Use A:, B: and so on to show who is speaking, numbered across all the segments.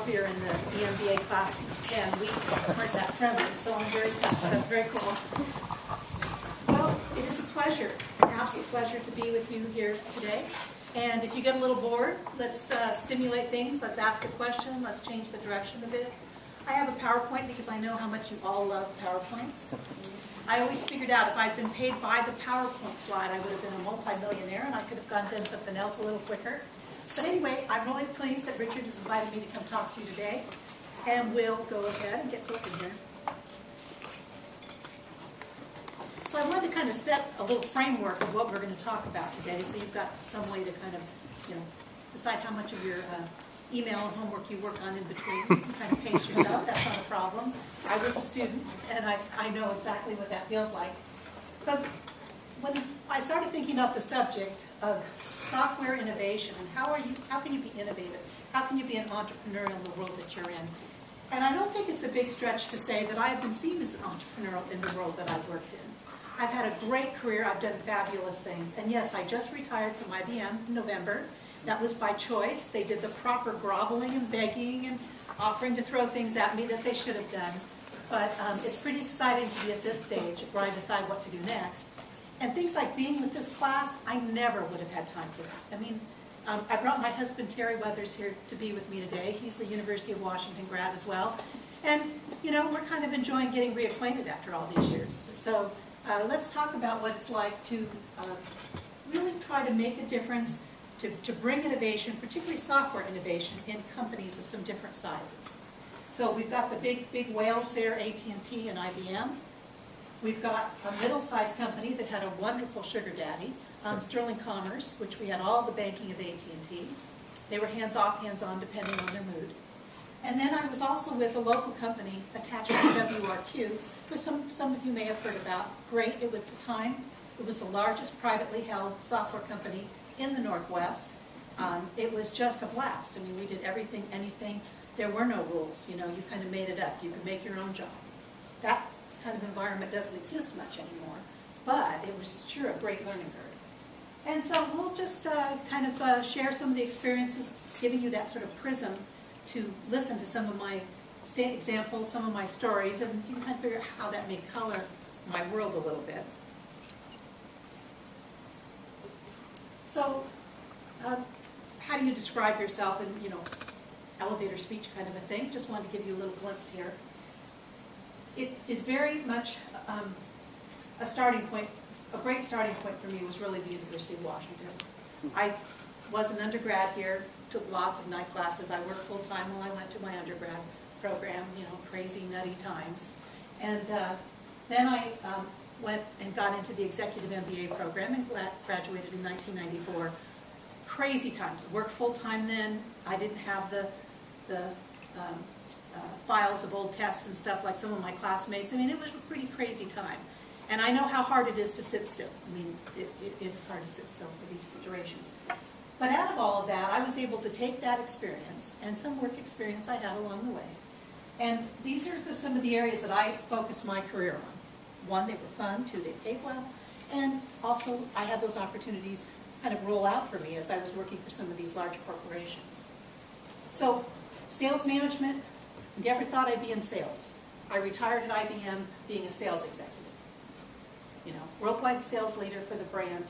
A: here in the MBA class, and we weren't that friendly, so I'm very touched. That's very cool. Well, it is a pleasure, an absolute pleasure to be with you here today. And if you get a little bored, let's stimulate things. Let's ask a question. Let's change the direction a bit. I have a PowerPoint because I know how much you all love PowerPoints. I always figured out if I'd been paid by the PowerPoint slide, I would have been a multi-millionaire, and I could have gone done something else a little quicker. But anyway, I'm really pleased that Richard has invited me to come talk to you today, and we'll go ahead and get cooking here. So I wanted to kind of set a little framework of what we're going to talk about today, so you've got some way to kind of, decide how much of your email and homework you work on in between. You can kind of pace yourself. That's not a problem. I was a student, and I know exactly what that feels like. But when I started thinking about the subject of software innovation and how can you be innovative? How can you be an entrepreneur in the world that you're in? And I don't think it's a big stretch to say that I have been seen as an entrepreneur in the world that I've worked in. I've had a great career. I've done fabulous things. And yes, I just retired from IBM in November. That was by choice. They did the proper groveling and begging and offering to throw things at me that they should have done. But it's pretty exciting to be at this stage where I decide what to do next. And things like being with this class, I never would have had time for that. I mean, I brought my husband, Cheryl Weathers, here to be with me today. He's the University of Washington grad as well. And, we're kind of enjoying getting reacquainted after all these years. So let's talk about what it's like to really try to make a difference, to bring innovation, particularly software innovation, in companies of some different sizes. So we've got the big whales there, AT&T and IBM. We've got a middle-sized company that had a wonderful sugar daddy, Sterling Commerce, which we had all the banking of AT&T. They were hands-off, hands-on, depending on their mood. And then I was also with a local company attached to WRQ, which some of you may have heard about. Great, at the time, it was the largest privately held software company in the Northwest. It was just a blast. I mean, we did everything, anything. There were no rules. You kind of made it up. You could make your own job. That kind of environment doesn't exist much anymore, but it was sure a great learning curve. And so we'll just kind of share some of the experiences, giving you that sort of prism to listen to some of my examples, some of my stories, and you can kind of figure out how that may color my world a little bit. So how do you describe yourself in, elevator speech kind of a thing? Just wanted to give you a little glimpse here. It is very much a starting point. A great starting point for me was really the University of Washington. I was an undergrad here, took lots of night classes. I worked full-time while I went to my undergrad program, crazy, nutty times. And then I went and got into the executive MBA program and graduated in 1994. Crazy times. Worked full-time then. I didn't have the files of old tests and stuff like some of my classmates. I mean, it was a pretty crazy time. And I know how hard it is to sit still. I mean, it is hard to sit still for these durations. But out of all of that, I was able to take that experience and some work experience I had along the way. And these are some of the areas that I focused my career on. One, they were fun. Two, they paid well. And also, I had those opportunities kind of roll out for me as I was working for some of these large corporations. So, sales management, never thought I'd be in sales. I retired at IBM being a sales executive. Worldwide sales leader for the brand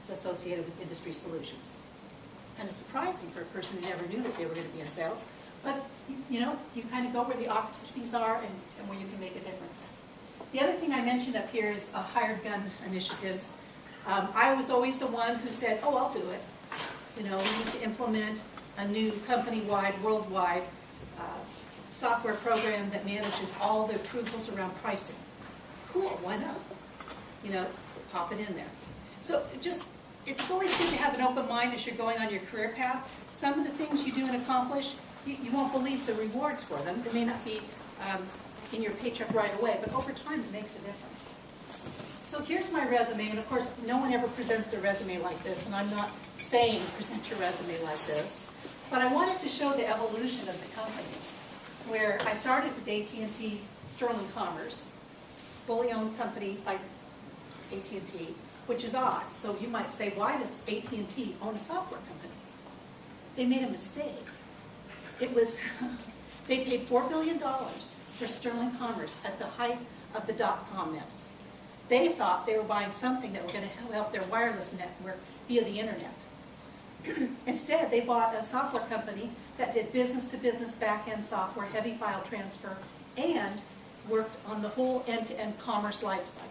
A: is associated with industry solutions. Kind of surprising for a person who never knew that they were going to be in sales. But, you kind of go where the opportunities are and where you can make a difference. The other thing I mentioned up here is hired gun initiatives. I was always the one who said, oh, I'll do it. We need to implement a new company-wide, worldwide software program that manages all the approvals around pricing. Cool, why not? Pop it in there. So it's always good to have an open mind as you're going on your career path. Some of the things you do and accomplish, you won't believe the rewards for them. They may not be in your paycheck right away, but over time it makes a difference. So here's my resume, and of course no one ever presents a resume like this, and I'm not saying present your resume like this, but I wanted to show the evolution of the companies, where I started at AT&T Sterling Commerce, fully owned company by AT&T, which is odd. So you might say, why does AT&T own a software company? They made a mistake. It was, they paid $4 billion for Sterling Commerce at the height of the dot-com mess. They thought they were buying something that was going to help their wireless network via the internet. Instead, they bought a software company that did business-to-business back-end software, heavy file transfer, and worked on the whole end-to-end commerce life cycle.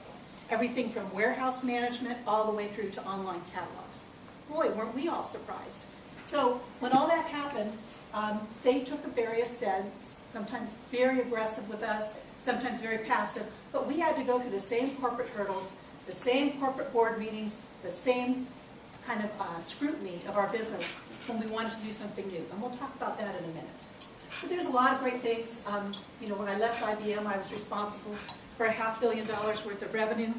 A: Everything from warehouse management all the way through to online catalogs. Boy, weren't we all surprised. So when all that happened, they took a various stance, sometimes very aggressive with us, sometimes very passive, but we had to go through the same corporate hurdles, the same corporate board meetings, the same kind of scrutiny of our business when we wanted to do something new. And we'll talk about that in a minute. But there's a lot of great things. When I left IBM, I was responsible for $500 million worth of revenue.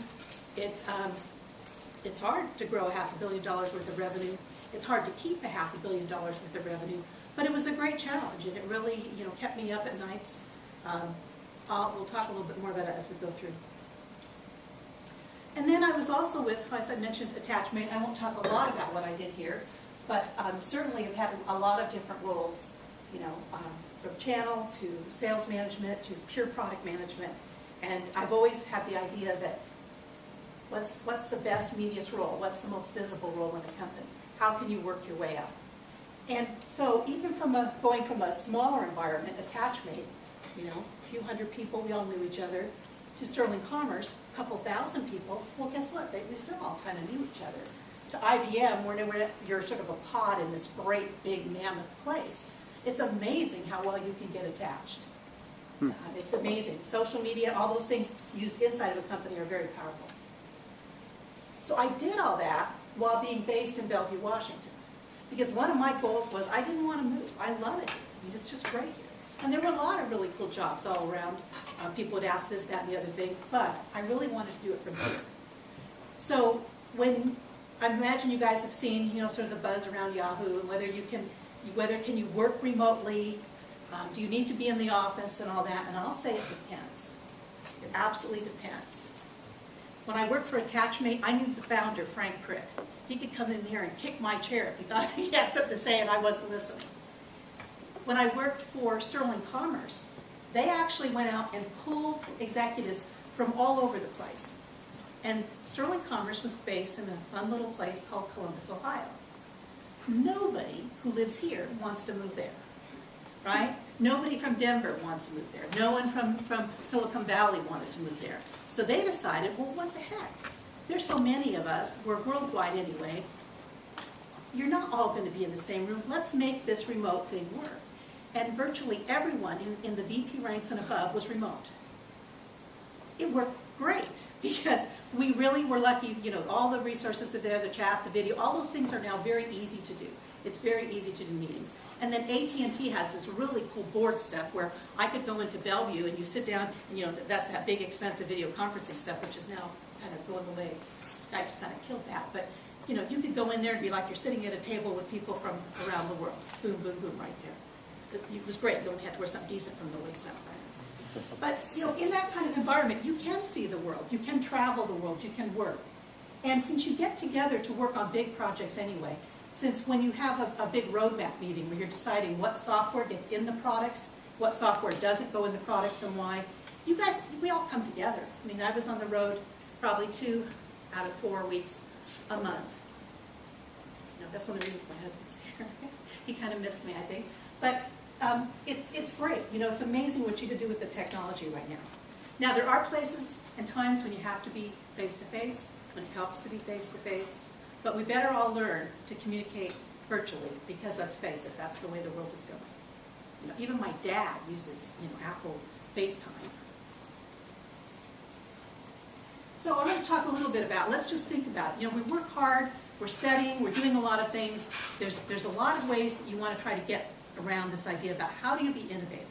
A: It's hard to grow $500 million worth of revenue. It's hard to keep $500 million worth of revenue. But it was a great challenge, and it really kept me up at nights. We'll talk a little bit more about it as we go through. And then I was also with, as I mentioned, Attachmate. I won't talk a lot about what I did here, but certainly I've had a lot of different roles, from channel to sales management to pure product management. And I've always had the idea that what's the best, meatiest role? What's the most visible role in a company? How can you work your way up? And so even from going from a smaller environment, Attachmate, a few hundred people, we all knew each other, to Sterling Commerce, a couple thousand people, well, guess what? We still all kind of knew each other. To IBM, where you're sort of a pod in this great, big, mammoth place. It's amazing how well you can get attached. It's amazing. Social media, all those things used inside of a company are very powerful. So I did all that while being based in Bellevue, Washington. Because one of my goals was I didn't want to move. I love it. It's just great here. And there were a lot of really cool jobs all around. People would ask this, that, and the other thing, but I really wanted to do it from here. So I imagine you guys have seen, sort of the buzz around Yahoo, and whether can you work remotely, do you need to be in the office and all that, and I'll say it depends. It absolutely depends. When I worked for Attachmate, I knew the founder, Frank Prick. He could come in here and kick my chair if he thought he had something to say and I wasn't listening. When I worked for Sterling Commerce, they actually went out and pulled executives from all over the place. And Sterling Commerce was based in a fun little place called Columbus, Ohio. Nobody who lives here wants to move there, right? Nobody from Denver wants to move there. No one from Silicon Valley wanted to move there. So they decided, well, what the heck? There's so many of us, we're worldwide anyway, you're not all going to be in the same room. Let's make this remote thing work. And virtually everyone in the VP ranks and above was remote. It worked great because we really were lucky, all the resources are there, the chat, the video, all those things are now very easy to do. It's very easy to do meetings. And then AT&T has this really cool board stuff where I could go into Bellevue and you sit down, and that's that big expensive video conferencing stuff, which is now kind of going away. Skype's kind of killed that. But you could go in there and be like you're sitting at a table with people from around the world. Boom, boom, boom, right there. It was great. You only had to wear something decent from the waist up. But in that kind of environment, you can see the world. You can travel the world. You can work. And since you get together to work on big projects anyway, since when you have a big roadmap meeting where you're deciding what software gets in the products, what software doesn't go in the products and why, we all come together. I was on the road probably 2 out of 4 weeks a month. That's one of the reasons my husband's here. He kind of missed me, I think. But it's great. It's amazing what you can do with the technology right now. Now, there are places and times when you have to be face-to-face, when it helps to be face-to-face, but we better all learn to communicate virtually because, let's face it, that's the way the world is going. Even my dad uses, Apple FaceTime. So I want to talk a little bit about, let's just think about it. We work hard, we're studying, we're doing a lot of things. There's a lot of ways that you want to try to get around this idea about how do you be innovative?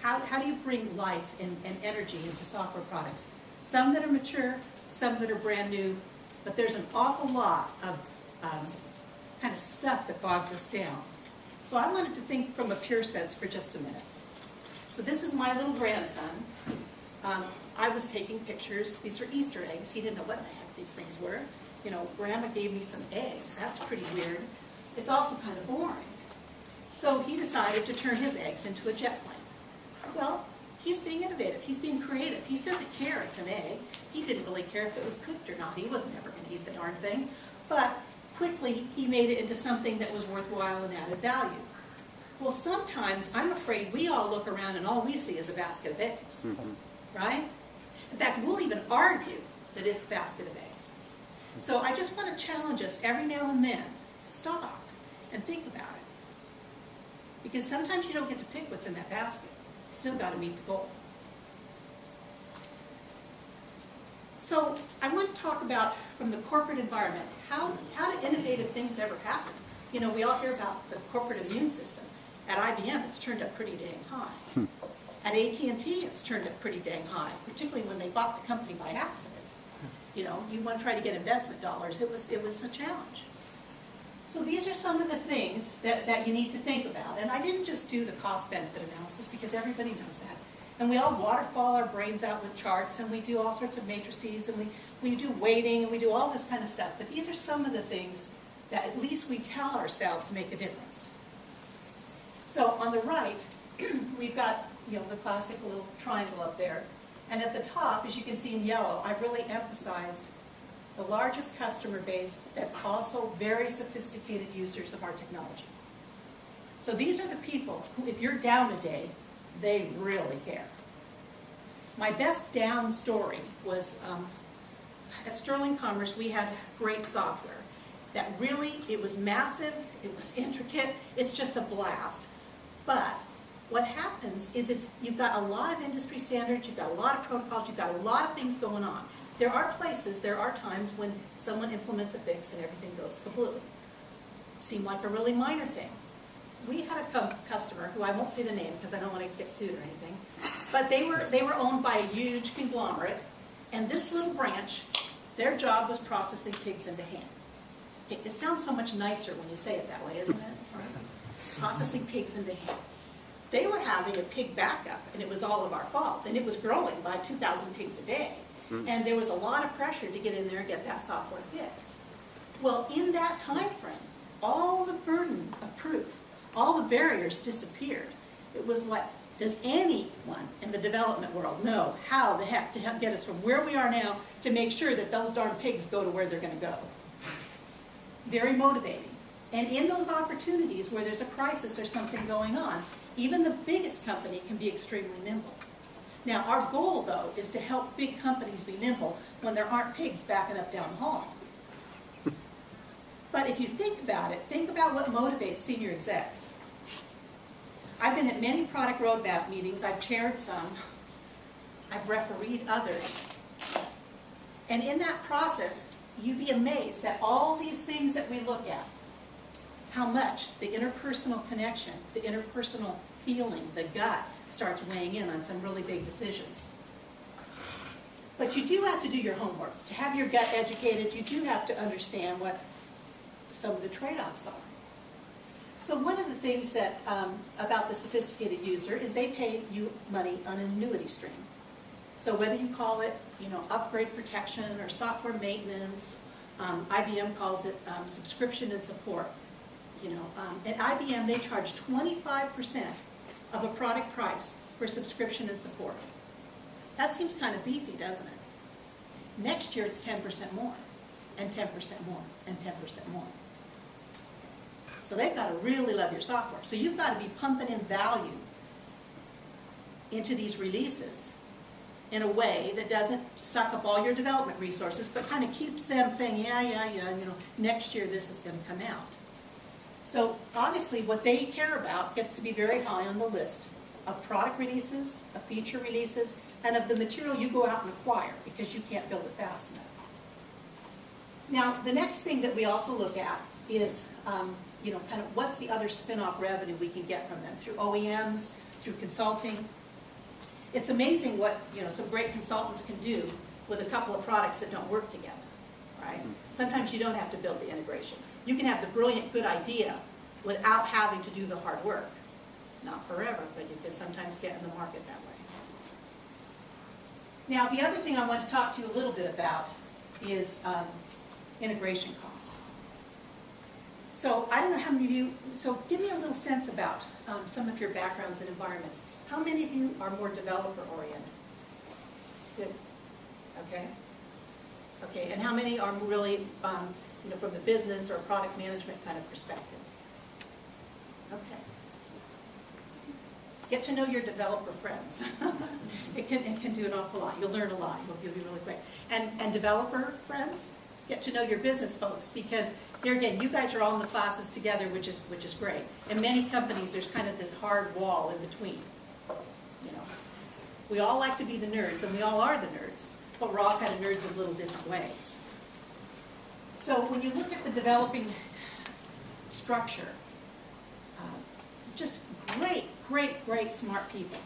A: How do you bring life and energy into software products? Some that are mature, some that are brand new, but there's an awful lot of kind of stuff that bogs us down. So I wanted to think from a pure sense for just a minute. So this is my little grandson. I was taking pictures. These are Easter eggs. He didn't know what the heck these things were. Grandma gave me some eggs. That's pretty weird. It's also kind of boring. So he decided to turn his eggs into a jet plane. Well, he's being innovative. He's being creative. He doesn't care it's an egg. He didn't really care if it was cooked or not. He was never going to eat the darn thing. But quickly, he made it into something that was worthwhile and added value. Well, sometimes, I'm afraid, we all look around and all we see is a basket of eggs, right? In fact, we'll even argue that it's a basket of eggs. So I just want to challenge us every now and then, stop and think about it. Because sometimes you don't get to pick what's in that basket. You still got to meet the goal. So I want to talk about, from the corporate environment, how do innovative things ever happen? You know, we all hear about the corporate immune system. At IBM, it's turned up pretty dang high. At AT&T, it's turned up pretty dang high, particularly when they bought the company by accident. You know, you want to try to get investment dollars. It was a challenge. So these are some of the things that you need to think about. And I didn't just do the cost-benefit analysis because everybody knows that. And we all waterfall our brains out with charts, and we do all sorts of matrices, and we do weighting, and we do all this kind of stuff. But these are some of the things that at least we tell ourselves make a difference. So on the right, we've got, you know, the classic little triangle up there. And at the top, as you can see in yellow, I've really emphasized the largest customer base that's also very sophisticated users of our technology. So these are the people who, if you're down a day, they really care. My best down story was at Sterling Commerce, we had great software that really, it was massive, it was intricate, it's just a blast. But what happens is you've got a lot of industry standards, you've got a lot of protocols, you've got a lot of things going on. There are places, there are times when someone implements a fix and everything goes kablooey. Seemed like a really minor thing. We had a customer who I won't say the name because I don't want to get sued or anything, but they were owned by a huge conglomerate, and this little branch, their job was processing pigs into ham. Okay, it sounds so much nicer when you say it that way, isn't it? Right? Processing pigs into ham. They were having a pig backup, and it was all of our fault, and it was growing by 2,000 pigs a day. And there was a lot of pressure to get in there and get that software fixed. Well, in that time frame, all the burden of proof, all the barriers disappeared. It was like, does anyone in the development world know how the heck to get us from where we are now to make sure that those darn pigs go to where they're going to go? Very motivating. And in those opportunities where there's a crisis or something going on, even the biggest company can be extremely nimble. Now, our goal, though, is to help big companies be nimble when there aren't pigs backing up down the hall. But if you think about it, think about what motivates senior execs. I've been at many product roadmap meetings. I've chaired some. I've refereed others. And in that process, you'd be amazed that all these things that we look at, how much the interpersonal connection, the interpersonal feeling, the gut, starts weighing in on some really big decisions. But you do have to do your homework. To have your gut educated, you do have to understand what some of the trade-offs are. So one of the things that about the sophisticated user is they pay you money on an annuity stream. So whether you call it, you know, upgrade protection or software maintenance, IBM calls it subscription and support. You know, at IBM they charge 25% of a product price for subscription and support. That seems kind of beefy, doesn't it? Next year it's 10% more, and 10% more, and 10% more. So they've got to really love your software. So you've got to be pumping in value into these releases in a way that doesn't suck up all your development resources, but kind of keeps them saying, yeah, you know, next year this is going to come out. So obviously what they care about gets to be very high on the list of product releases, of feature releases, and of the material you go out and acquire because you can't build it fast enough. Now, the next thing that we also look at is, you know, kind of what's the other spin-off revenue we can get from them through OEMs, through consulting. It's amazing what, you know, some great consultants can do with a couple of products that don't work together, right? Sometimes you don't have to build the integration. You can have the brilliant, good idea without having to do the hard work. Not forever, but you can sometimes get in the market that way. Now, the other thing I want to talk to you a little bit about is integration costs. So I don't know how many of you, so give me a little sense about some of your backgrounds and environments. How many of you are more developer oriented? Good. Okay. Okay, and how many are really, from the business or product management kind of perspective? Okay. Get to know your developer friends. It can do an awful lot. You'll learn a lot. You'll be really quick. And developer friends, get to know your business folks, because there again, you guys are all in the classes together, which is great. In many companies, there's kind of this hard wall in between. We all like to be the nerds, and we all are the nerds, but we're all kind of nerds in little different ways. So when you look at the developing structure, just great smart people.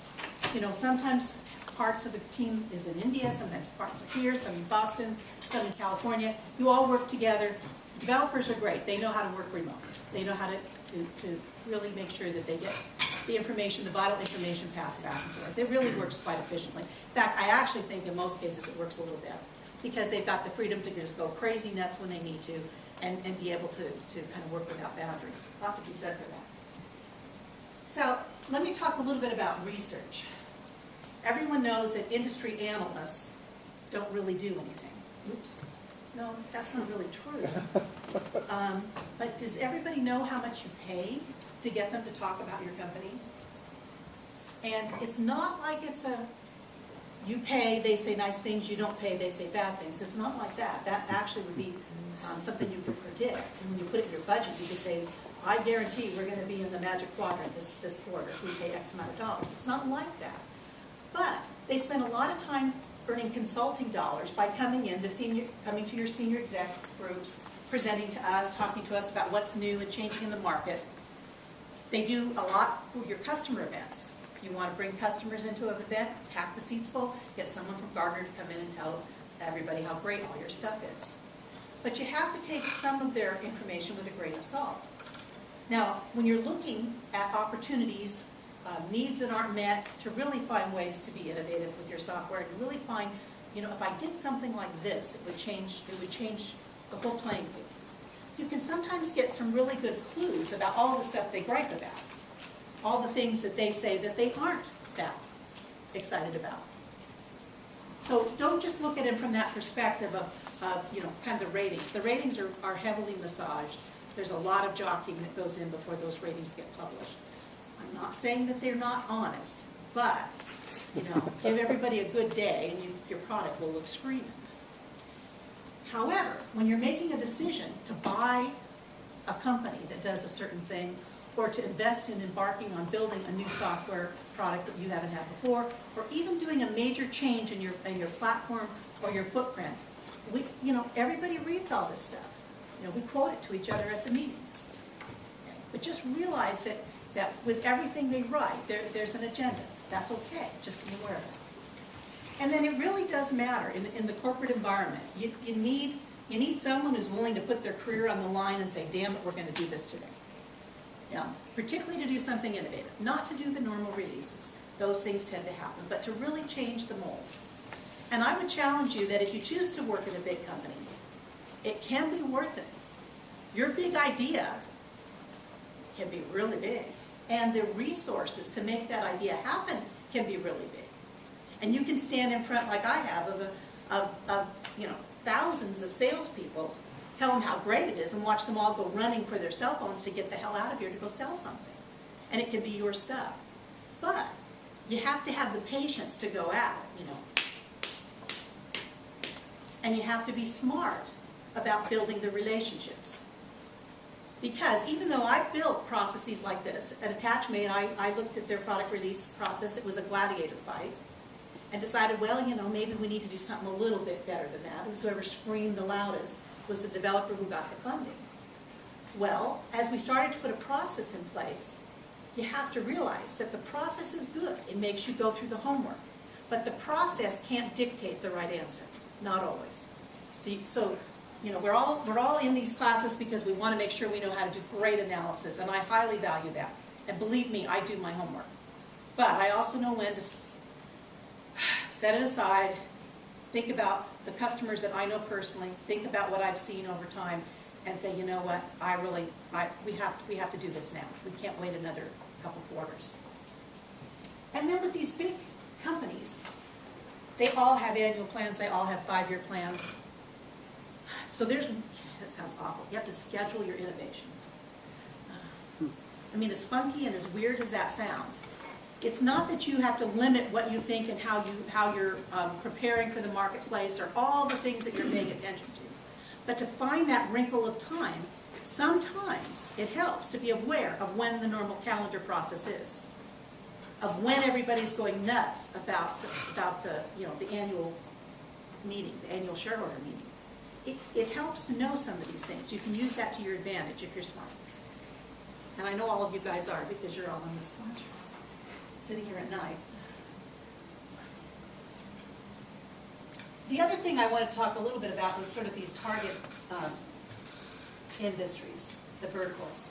A: Sometimes parts of the team is in India, sometimes parts are here, some in Boston, some in California. You all work together. Developers are great. They know how to work remote. They know how to really make sure that they get the information, the vital information passed back and forth. It really works quite efficiently. In fact, I actually think in most cases it works a little better, because they've got the freedom to just go crazy nuts when they need to and be able to kind of work without boundaries. A lot to be said for that. So let me talk a little bit about research. Everyone knows that industry analysts don't really do anything. Oops. No, that's not really true. But does everybody know how much you pay to get them to talk about your company? And it's not like it's you pay, they say nice things, you don't pay, they say bad things. It's not like that. That actually would be something you could predict. And when you put it in your budget, you could say, I guarantee we're going to be in the magic quadrant this quarter if we pay X amount of dollars. It's not like that. But they spend a lot of time earning consulting dollars by coming to your senior exec groups, presenting to us, talking to us about what's new and changing in the market. They do a lot for your customer events. If you want to bring customers into an event, pack the seats full, get someone from Gartner to come in and tell everybody how great all your stuff is. But you have to take some of their information with a grain of salt. Now, when you're looking at opportunities, needs that aren't met, to really find ways to be innovative with your software, and really find, if I did something like this, it would change the whole playing field. You can sometimes get some really good clues about all the stuff they gripe about, all the things that they say that they aren't that excited about. So don't just look at it from that perspective of kind of the ratings. The ratings are heavily massaged. There's a lot of jockeying that goes in before those ratings get published. I'm not saying that they're not honest, but give everybody a good day and your product will look screaming. However, when you're making a decision to buy a company that does a certain thing, or to invest in embarking on building a new software product that you haven't had before, or even doing a major change in your platform or your footprint, everybody reads all this stuff. We quote it to each other at the meetings. Okay? But just realize that with everything they write, there's an agenda. That's okay. Just be aware of it. And then it really does matter in the corporate environment. You need someone who's willing to put their career on the line and say, damn it, we're going to do this today. Particularly to do something innovative, not to do the normal releases. Those things tend to happen, but to really change the mold. And I would challenge you that if you choose to work in a big company, it can be worth it. Your big idea can be really big, and the resources to make that idea happen can be really big. And you can stand in front, like I have, of thousands of salespeople, tell them how great it is, and watch them all go running for their cell phones to get the hell out of here to go sell something. And it can be your stuff. But you have to have the patience to go at it, And you have to be smart about building the relationships. Because even though I built processes like this, at AttachMate, I looked at their product release process. It was a gladiator fight. And decided, well, maybe we need to do something a little bit better than that. And whoever screamed the loudest was the developer who got the funding. Well, as we started to put a process in place, you have to realize that the process is good. It makes you go through the homework. But the process can't dictate the right answer. Not always. So we're all in these classes because we want to make sure we know how to do great analysis, and I highly value that. And believe me, I do my homework. But I also know when to set it aside, think about the customers that I know personally, think about what I've seen over time, and say, you know what, we have to do this now. We can't wait another couple quarters. And then with these big companies, they all have annual plans, they all have 5-year plans. So that sounds awful. You have to schedule your innovation. I mean, as funky and as weird as that sounds, it's not that you have to limit what you think and how you're preparing for the marketplace or all the things that you're paying attention to. But to find that wrinkle of time, sometimes it helps to be aware of when the normal calendar process is, of when everybody's going nuts about the annual meeting, the annual shareholder meeting. It helps to know some of these things. You can use that to your advantage if you're smart. And I know all of you guys are, because you're all in this lunchroom, sitting here at night. The other thing I wanted to talk a little bit about was sort of these target industries, the verticals.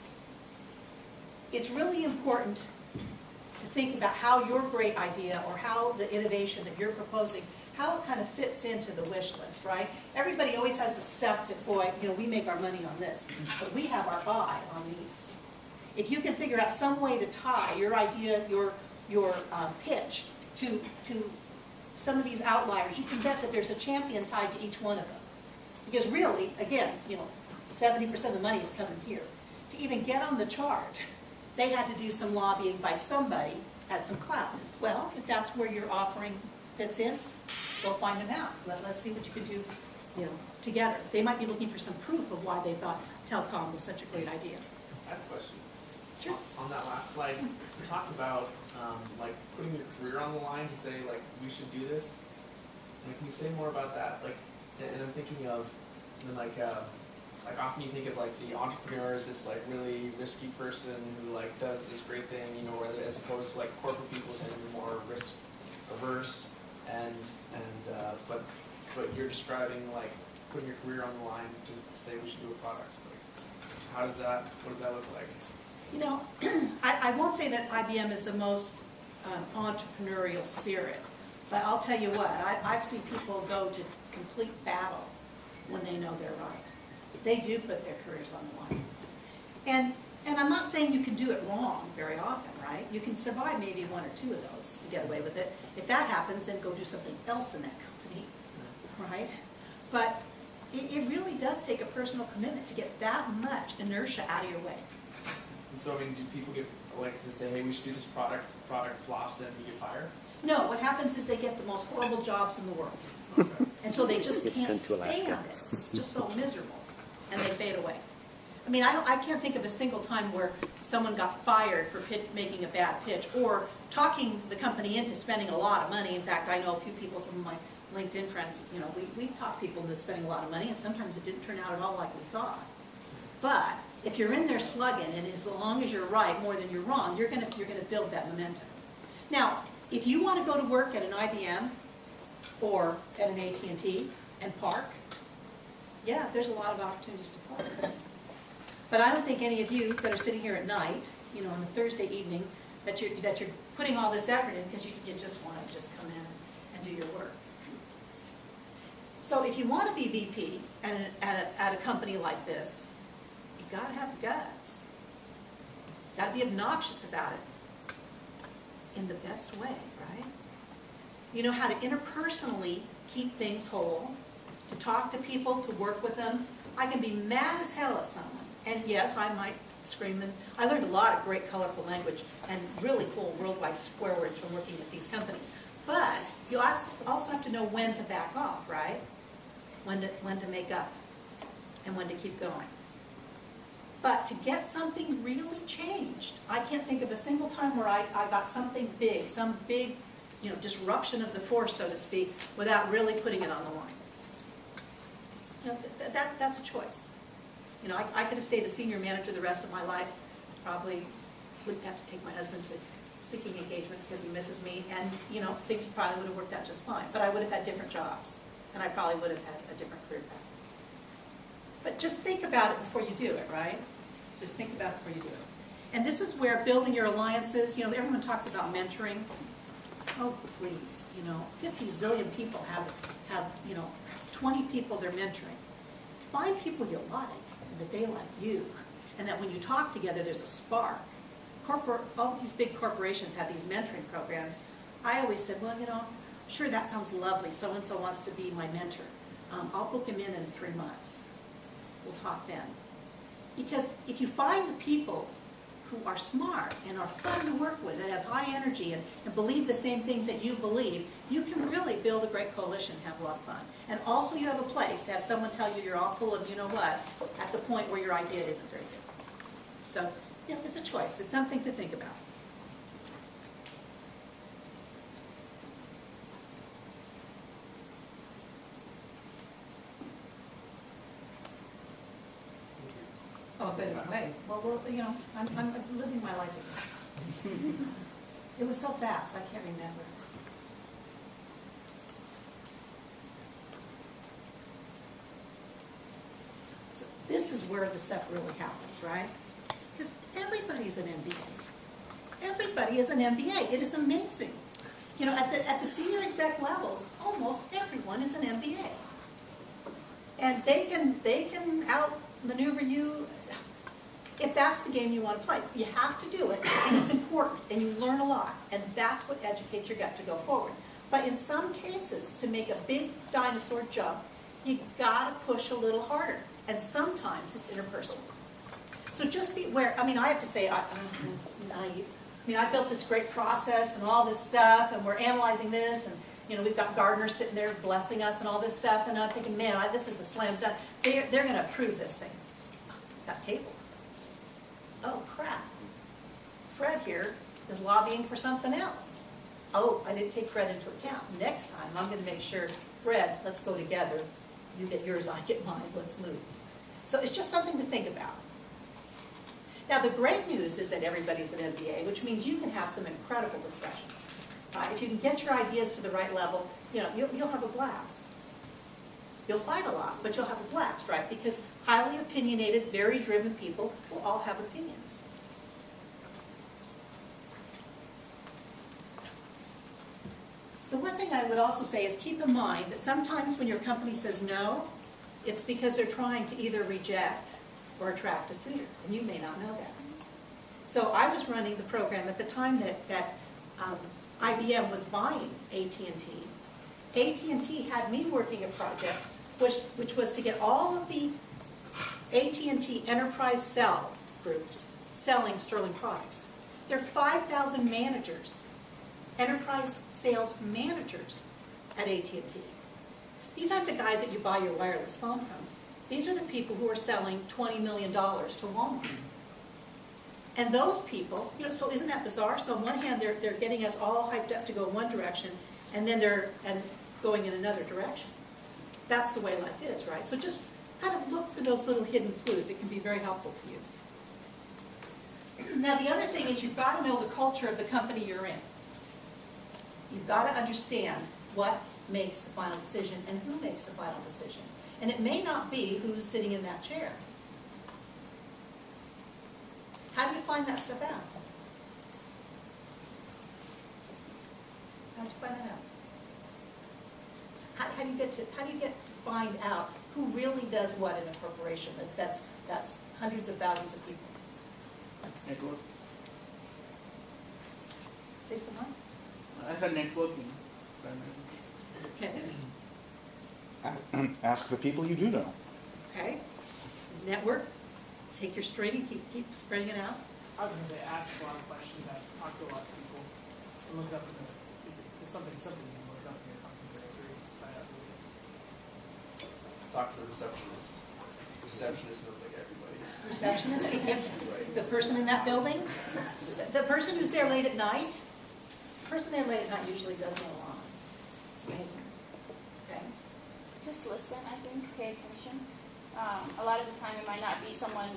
A: It's really important to think about how your great idea or how the innovation that you're proposing, how it kind of fits into the wish list, right? Everybody always has the stuff that, boy, we make our money on this, but we have our eye on these. If you can figure out some way to tie your idea, your pitch to some of these outliers, you can bet that there's a champion tied to each one of them. Because really, again, 70% of the money is coming here. To even get on the chart, they had to do some lobbying by somebody, had some clout. Well, if that's where your offering fits in, go find them out. Let's see what you can do, together. They might be looking for some proof of why they thought telecom was such a great idea.
B: I have a question.
A: Sure.
B: On that last slide, you talked about like putting your career on the line to say like we should do this. Can you say more about that? And I'm thinking of, like often you think of like the entrepreneur as this like really risky person who like does this great thing, whether as opposed to like corporate people tend to be more risk averse but you're describing like putting your career on the line to say we should do a product. What does that look like?
A: I won't say that IBM is the most entrepreneurial spirit, but I'll tell you what, I've seen people go to complete battle when they know they're right. They do put their careers on the line. And I'm not saying you can do it wrong very often, right? You can survive maybe 1 or 2 of those and get away with it. If that happens, then go do something else in that company, right? But it really does take a personal commitment to get that much inertia out of your way.
B: And so, do people get to say, hey, we should do this product flops and you get fired?
A: No, what happens is they get the most horrible jobs in the world.
B: Okay.
A: Until they just can't stand it. It's just so miserable. And they fade away. I can't think of a single time where someone got fired for making a bad pitch or talking the company into spending a lot of money. In fact, I know a few people, some of my LinkedIn friends, we talk people into spending a lot of money, and sometimes it didn't turn out at all like we thought. But if you're in there slugging, and as long as you're right more than you're wrong, you're gonna build that momentum. Now, if you want to go to work at an IBM or at an AT&T and park, yeah, there's a lot of opportunities to park. But I don't think any of you that are sitting here at night, on a Thursday evening, that you're putting all this effort in because you just want to just come in and do your work. So if you want to be VP at a company like this, you got to have the guts. Got to be obnoxious about it in the best way, right? You know how to interpersonally keep things whole, to talk to people, to work with them. I can be mad as hell at someone, and yes, I might scream. And I learned a lot of great, colorful language and really cool worldwide swear words from working at these companies. But you also have to know when to back off, right? When to make up and when to keep going. But to get something really changed, I can't think of a single time where I got something big, some big, disruption of the force, so to speak, without really putting it on the line. That's a choice. I could have stayed a senior manager the rest of my life. Probably wouldn't have to take my husband to speaking engagements because he misses me, and things probably would have worked out just fine. But I would have had different jobs, and I probably would have had a different career path. But just think about it before you do it, right? Just think about it before you do it. And this is where building your alliances, everyone talks about mentoring. Oh, please, 50 zillion people have 20 people they're mentoring. Find people you like and that they like you, and that when you talk together, there's a spark. All these big corporations have these mentoring programs. I always said, well, sure, that sounds lovely. So-and-so wants to be my mentor. I'll book him in 3 months. We'll talk then. Because if you find the people who are smart and are fun to work with, that have high energy and believe the same things that you believe, you can really build a great coalition and have a lot of fun. And also you have a place to have someone tell you you're all full of you-know-what at the point where your idea isn't very good. So, it's a choice. It's something to think about. Oh, but anyway, well, I'm living my life again. It was so fast, I can't remember. So this is where the stuff really happens, right? Because everybody's an MBA. Everybody is an MBA. It is amazing. At the senior exec levels, almost everyone is an MBA. And they can outmaneuver you if that's the game you want to play. You have to do it, and it's important, and you learn a lot, and that's what educates your gut to go forward. But in some cases, to make a big dinosaur jump, you got to push a little harder, and sometimes it's interpersonal. So just be aware. I have to say, I built this great process and all this stuff, and we're analyzing this, and we've got gardeners sitting there blessing us and all this stuff, and I'm thinking, man, this is a slam dunk. They're going to approve this thing. Got tabled. Oh, crap. Fred here is lobbying for something else. Oh, I didn't take Fred into account. Next time, I'm going to make sure, Fred, let's go together. You get yours, I get mine. Let's move. So it's just something to think about. Now, the great news is that everybody's an MBA, which means you can have some incredible discussions. If you can get your ideas to the right level, you'll have a blast. You'll fight a lot, but you'll have a blast, right? Because highly opinionated, very driven people will all have opinions. The one thing I would also say is keep in mind that sometimes when your company says no, it's because they're trying to either reject or attract a suitor, and you may not know that. So I was running the program at the time that IBM was buying AT&T. AT&T had me working a project which was to get all of the AT&T enterprise sales groups selling Sterling products. There are 5,000 managers, enterprise sales managers at AT&T. These aren't the guys that you buy your wireless phone from. These are the people who are selling $20 million to Walmart. And those people, so isn't that bizarre? So on one hand, they're getting us all hyped up to go one direction, and then they're going in another direction. That's the way life is, right? So just kind of look for those little hidden clues. It can be very helpful to you. Now, the other thing is you've got to know the culture of the company you're in. You've got to understand what makes the final decision and who makes the final decision. And it may not be who's sitting in that chair. How do you find that stuff out? How do you find that out? How do you get to find out who really does what in a corporation? That's hundreds of thousands of people.
C: Network.
A: Say some more.
C: I said networking.
A: Okay.
D: Ask the people you do know.
A: Okay. Network. Take your string and keep spreading it out.
E: I was going to say, ask a lot of questions, talk to a lot of people, and look it up it's something simple you can look it up in your company directory, find out who it is.
B: Talk to the receptionist. Receptionist knows like everybody.
A: Receptionist, the person in that building, the person who's there late at night, usually does know a lot. It's amazing. Okay.
F: Just listen, I think, pay attention. A lot of the time it might not be someone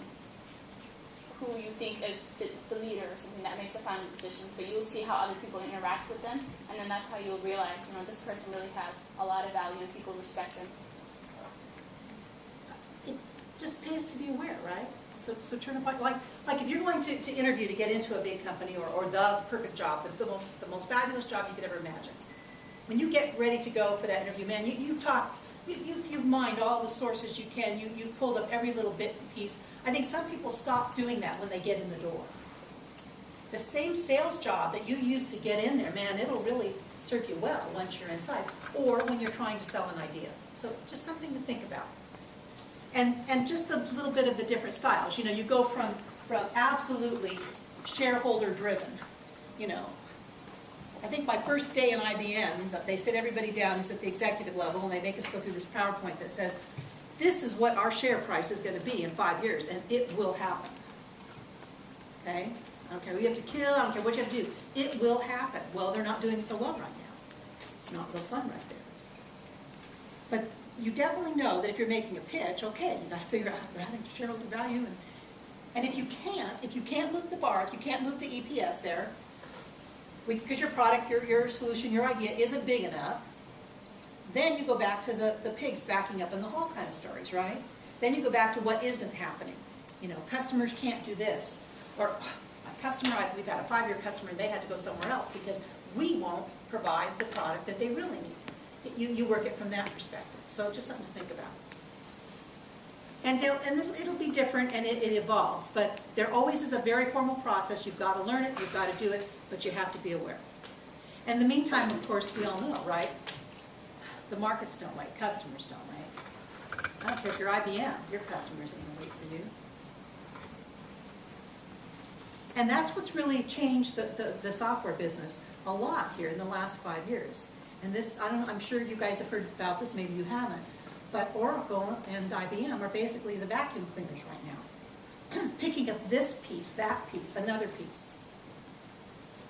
F: who you think is the leader or something that makes the final decisions, but you'll see how other people interact with them, and then that's how you'll realize, this person really has a lot of value and people respect them.
A: It just pays to be aware, right? So turn up, like if you're going to interview to get into a big company or the perfect job, the most fabulous job you could ever imagine, when you get ready to go for that interview, man, you've talked, you've mined all the sources you can, you've pulled up every little bit and piece. I think some people stop doing that when they get in the door. The same sales job that you use to get in there, man, it'll really serve you well once you're inside, or when you're trying to sell an idea. So just something to think about. And just a little bit of the different styles. You know, you go from absolutely shareholder driven, you know. I think my first day in IBM, they sit everybody down who's at the executive level, and they make us go through this PowerPoint that says, this is what our share price is going to be in 5 years, and it will happen. Okay? I don't care who you have to kill, I don't care what you have to do. It will happen. Well, they're not doing so well right now. It's not real fun right there. But you definitely know that if you're making a pitch, okay, you got to figure out how you're adding shareholder value. And if you can't move the bar, if you can't move the EPS there, because your product, your solution, your idea isn't big enough, then you go back to the pigs backing up in the hall kind of stories, right? Then you go back to what isn't happening. You know, customers can't do this. Or a customer, we've had a 5-year customer and they had to go somewhere else because we won't provide the product that they really need. You work it from that perspective. So just something to think about. And it'll be different and it evolves, but there always is a very formal process. You've got to learn it, you've got to do it, but you have to be aware. In the meantime, of course, we all know, right? The markets don't wait, customers don't wait. I don't care if you're IBM, your customers ain't going to wait for you. And that's what's really changed the software business a lot here in the last 5 years. And this, I'm sure you guys have heard about this, maybe you haven't, but Oracle and IBM are basically the vacuum cleaners right now. Picking up this piece, that piece, another piece.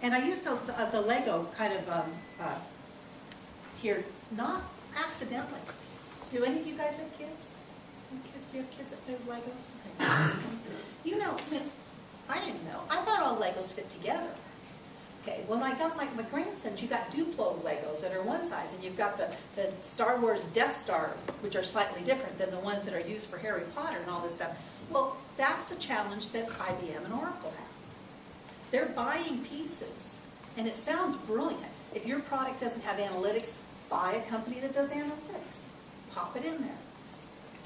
A: And I use the Lego kind of here, not accidentally. Do any of you guys have kids? Do you have kids that play with Legos? Okay. You know, I didn't know. I thought all Legos fit together. Okay, when I got my grandsons, you got Duplo Legos that are one size, and you've got the Star Wars Death Star, which are slightly different than the ones that are used for Harry Potter and all this stuff. Well, that's the challenge that IBM and Oracle have. They're buying pieces, and it sounds brilliant. If your product doesn't have analytics, buy a company that does analytics. Pop it in there.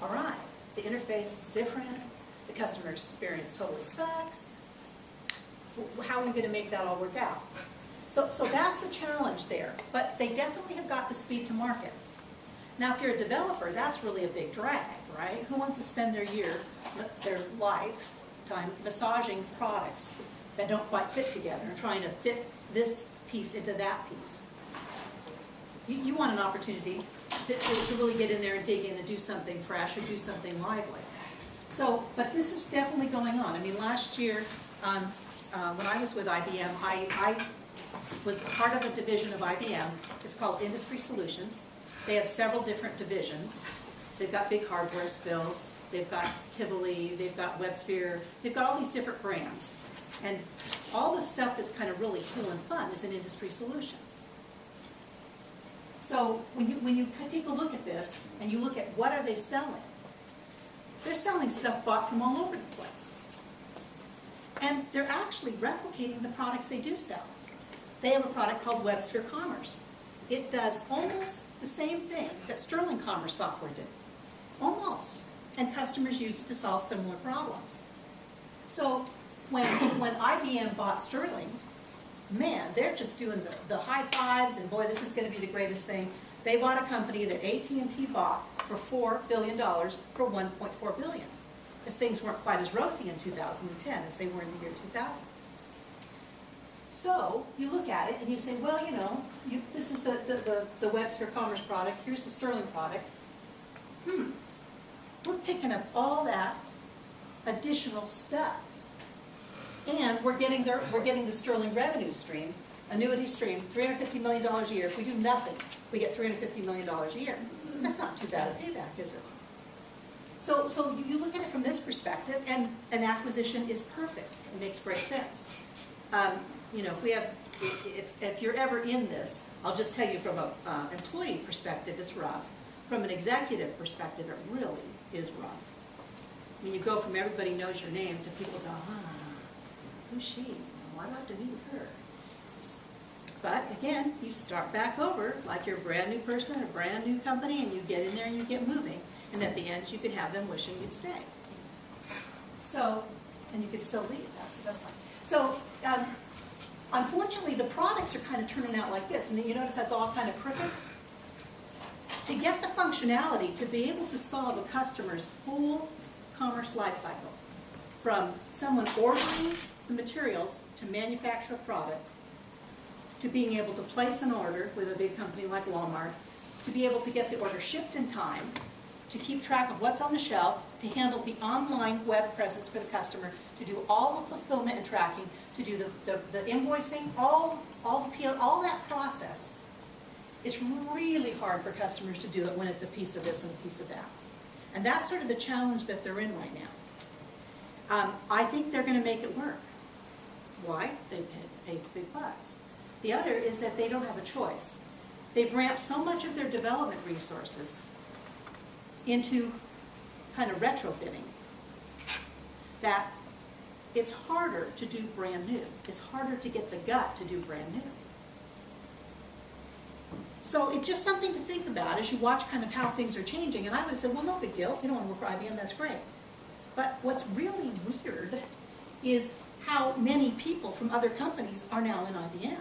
A: All right, the interface is different. The customer experience totally sucks. How are we going to make that all work out? So that's the challenge there. But they definitely have got the speed to market. Now, if you're a developer, that's really a big drag, right? Who wants to spend their lifetime massaging products that don't quite fit together and trying to fit this piece into that piece? You want an opportunity to really get in there and dig in and do something fresh or do something lively. So, but this is definitely going on. I mean, last year, when I was with IBM, I was part of a division of IBM. It's called Industry Solutions. They have several different divisions. They've got big hardware still. They've got Tivoli. They've got WebSphere. They've got all these different brands. And all the stuff that's kind of really cool and fun is in Industry Solutions. So when you take a look at this and you look at what are they selling, they're selling stuff bought from all over the place. And they're actually replicating the products they do sell. They have a product called WebSphere Commerce. It does almost the same thing that Sterling Commerce software did. Almost. And customers use it to solve similar problems. So when IBM bought Sterling, man, they're just doing the high fives, and boy, this is going to be the greatest thing. They bought a company that AT&T bought for $4 billion for $1.4 billion. Because things weren't quite as rosy in 2010 as they were in the year 2000. So you look at it and you say, well, you know, this is the WebSphere Commerce product. Here's the Sterling product. We're picking up all that additional stuff, and we're getting the Sterling revenue stream, annuity stream, $350 million a year. If we do nothing, we get $350 million a year. That's not too bad a payback, is it? So you look at it from this perspective, and an acquisition is perfect. It makes great sense. You know, if you're ever in this, I'll just tell you from an employee perspective, it's rough. From an executive perspective, it really is rough. I mean, you go from everybody knows your name to people go, who's she? Why do I have to meet with her? But again, you start back over like you're a brand new person, a brand new company, and you get in there and you get moving. And at the end, you could have them wishing you'd stay. So, and you could still leave. That's the best part. So, unfortunately, the products are kind of turning out like this. And you notice that's all kind of crooked? To get the functionality to be able to solve a customer's full commerce lifecycle, from someone ordering the materials to manufacture a product, to being able to place an order with a big company like Walmart, to be able to get the order shipped in time, to keep track of what's on the shelf, to handle the online web presence for the customer, to do all the fulfillment and tracking, to do the invoicing, all the PO, all that process. It's really hard for customers to do it when it's a piece of this and a piece of that. And that's sort of the challenge that they're in right now. I think they're going to make it work. Why? They paid the big bucks. The other is that they don't have a choice. They've ramped so much of their development resources into kind of retrofitting that it's harder to do brand new. It's harder to get the gut to do brand new. So it's just something to think about as you watch kind of how things are changing. And I would have said, well, no big deal. If you don't want to work for IBM, that's great. But what's really weird is how many people from other companies are now in IBM.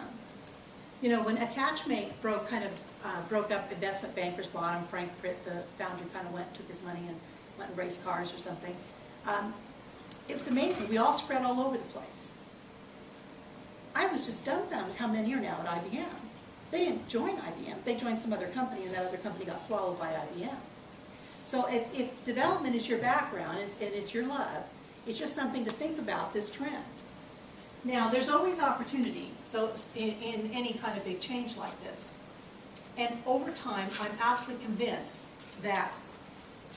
A: You know, when Attachmate broke up, investment bankers bought him, Frank Pritt, the founder, kind of took his money and went and raced cars or something. It was amazing. We all spread all over the place. I was just dumbfounded how many are now at IBM. They didn't join IBM. They joined some other company, and that other company got swallowed by IBM. So if development is your background and it's your love, it's just something to think about, this trend. Now, there's always opportunity, so in any kind of big change like this. And over time, I'm absolutely convinced that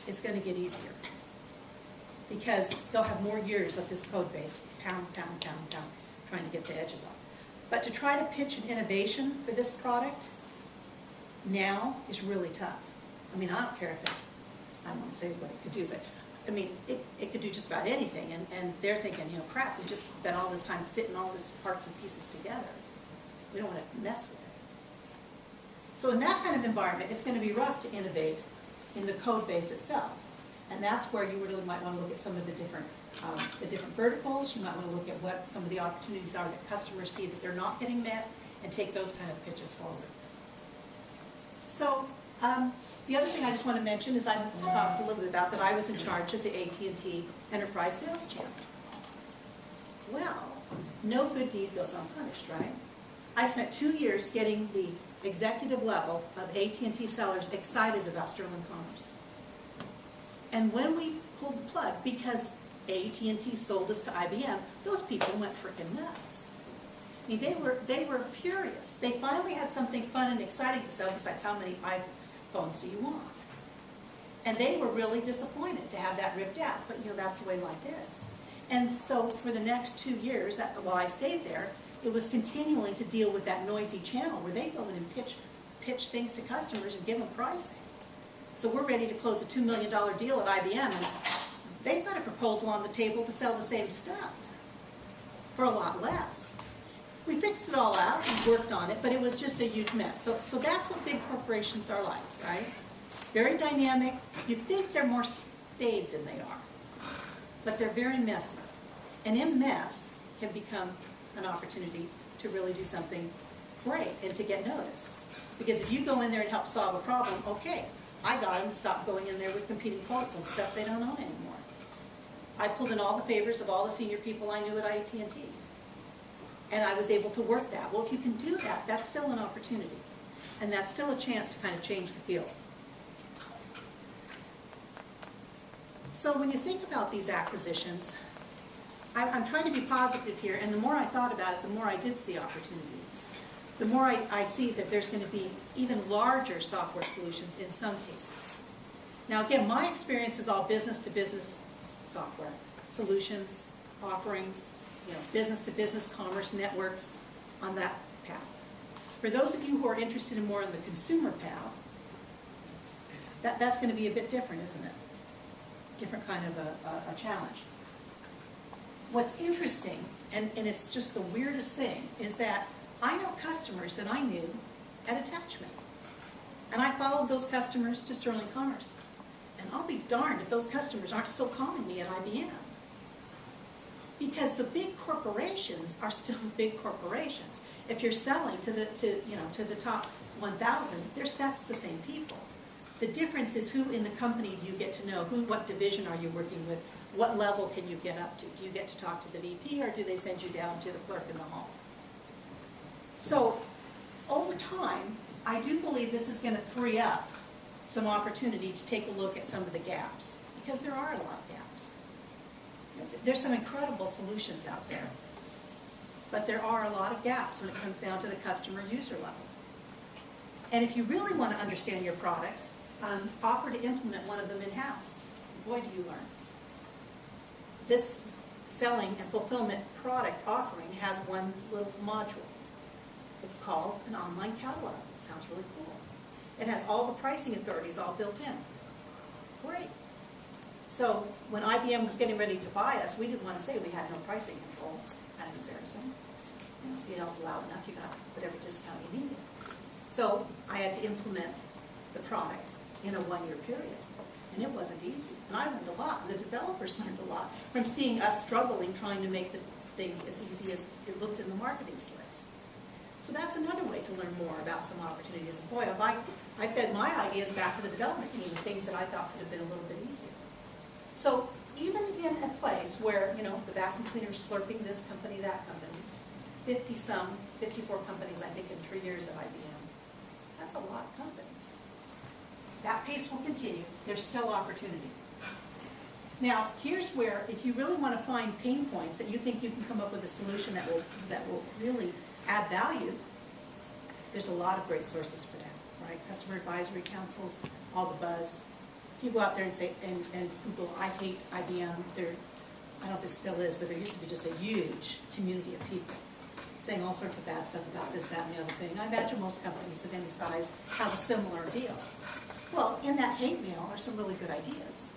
A: it's going to get easier. Because they'll have more years of this code base, pound, trying to get the edges off. But to try to pitch an innovation for this product now is really tough. I mean, I don't care if I won't say what it could do, but I mean, it could do just about anything. And they're thinking, you know, crap, we just spent all this time fitting all these parts and pieces together. We don't want to mess with it. So in that kind of environment, it's going to be rough to innovate in the code base itself. And that's where you really might want to look at some of the different verticals. You might want to look at what some of the opportunities are that customers see that they're not getting met, and take those kind of pitches forward. So the other thing I just want to mention is I talked a little bit about that I was in charge of the AT&T Enterprise Sales Channel. Well, no good deed goes unpunished, right? I spent 2 years getting the executive level of AT&T sellers excited about Sterling Commerce. And when we pulled the plug, because AT&T sold us to IBM, those people went freaking nuts. I mean, they were furious. They finally had something fun and exciting to sell besides how many iPhones do you want. And they were really disappointed to have that ripped out. But, you know, that's the way life is. And so for the next 2 years, while I stayed there, it was continuing to deal with that noisy channel where they go in and pitch things to customers and give them pricing. So we're ready to close a $2 million deal at IBM, and they've got a proposal on the table to sell the same stuff for a lot less. We fixed it all out and worked on it, but it was just a huge mess. So that's what big corporations are like, right? Very dynamic. You think they're more staid than they are, but they're very messy. And in mess can become an opportunity to really do something great and to get noticed. Because if you go in there and help solve a problem, okay, I got them to stop going in there with competing quotes on stuff they don't own anymore. I pulled in all the favors of all the senior people I knew at AT&T. And I was able to work that. Well, if you can do that, that's still an opportunity. And that's still a chance to kind of change the field. So when you think about these acquisitions, I'm trying to be positive here, and the more I thought about it, the more I did see opportunity. The more I see that there's going to be even larger software solutions in some cases. Now again, my experience is all business-to-business software, solutions, offerings, you know, business-to-business commerce networks on that path. For those of you who are interested in more on the consumer path, that's going to be a bit different, isn't it? Different kind of a challenge. What's interesting, and it's just the weirdest thing, is that I know customers that I knew at Attachment. And I followed those customers to Sterling Commerce. And I'll be darned if those customers aren't still calling me at IBM. Because the big corporations are still big corporations. If you're selling to the top 1,000, that's the same people. The difference is who in the company do you get to know? What division are you working with? What level can you get up to? Do you get to talk to the VP, or do they send you down to the clerk in the hall? So over time, I do believe this is going to free up some opportunity to take a look at some of the gaps, because there are a lot of gaps. There's some incredible solutions out there, but there are a lot of gaps when it comes down to the customer user level. And if you really want to understand your products, offer to implement one of them in-house. Boy, do you learn. This selling and fulfillment product offering has one little module. It's called an online catalog. Sounds really cool. It has all the pricing authorities all built in. Great. So when IBM was getting ready to buy us, we didn't want to say we had no pricing control. Kind of embarrassing. If you don't allow enough, you got whatever discount you needed. So I had to implement the product in a one-year period. And it wasn't easy. And I learned a lot. The developers learned a lot from seeing us struggling trying to make the thing as easy as it looked in the marketing slips. So that's another way to learn more about some opportunities. And boy, I fed my ideas back to the development team, things that I thought could have been a little bit easier. So even in a place where, the vacuum cleaner's slurping this company, that company, 54 companies, I think, in 3 years at IBM, that's a lot of companies. That pace will continue. There's still opportunity. Now, here's where, if you really want to find pain points that you think you can come up with a solution that will really add value, there's a lot of great sources for that, right? Customer advisory councils, all the buzz. If you go out there and say, and Google, I hate IBM, I don't know if it still is, but there used to be just a huge community of people saying all sorts of bad stuff about this, that, and the other thing. I imagine most companies of any size have a similar deal. Well, in that hate mail are some really good ideas.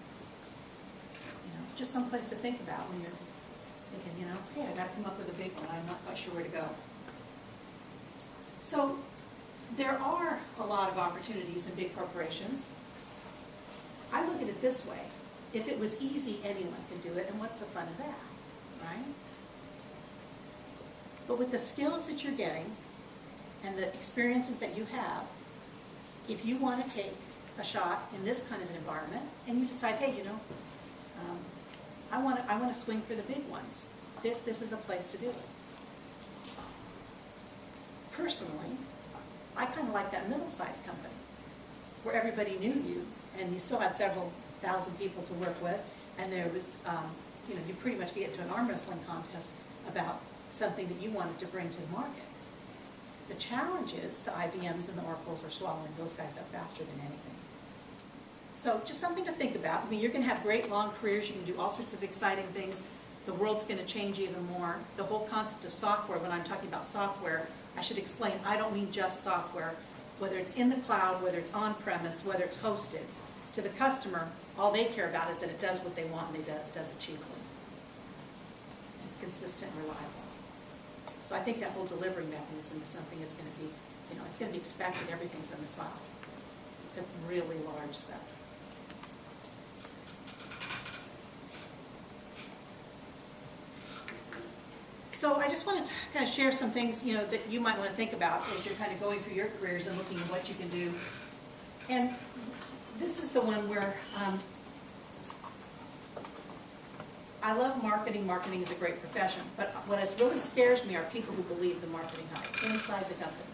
A: Just some place to think about when you're thinking, hey, I got to come up with a big one. I'm not quite sure where to go. So there are a lot of opportunities in big corporations. I look at it this way. If it was easy, anyone could do it, and what's the fun of that, right? But with the skills that you're getting and the experiences that you have, if you want to take a shot in this kind of an environment, and you decide, hey, I want to swing for the big ones, this is a place to do it. Personally, I kind of like that middle-sized company where everybody knew you, and you still had several thousand people to work with, and there was, you pretty much get to an arm wrestling contest about something that you wanted to bring to the market. The challenge is the IBMs and the Oracles are swallowing those guys up faster than anything. So just something to think about. I mean, you're going to have great long careers. You can do all sorts of exciting things. The world's going to change even more. The whole concept of software, when I'm talking about software, I should explain, I don't mean just software. Whether it's in the cloud, whether it's on-premise, whether it's hosted, to the customer, all they care about is that it does what they want and it does it cheaply. It's consistent and reliable. So I think that whole delivery mechanism is something that's going to be, it's going to be expected. Everything's in the cloud, except really large stuff. So I just wanted to kind of share some things, that you might want to think about as you're kind of going through your careers and looking at what you can do. And this is the one where I love marketing. Marketing is a great profession. But what really scares me are people who believe the marketing hype inside the company.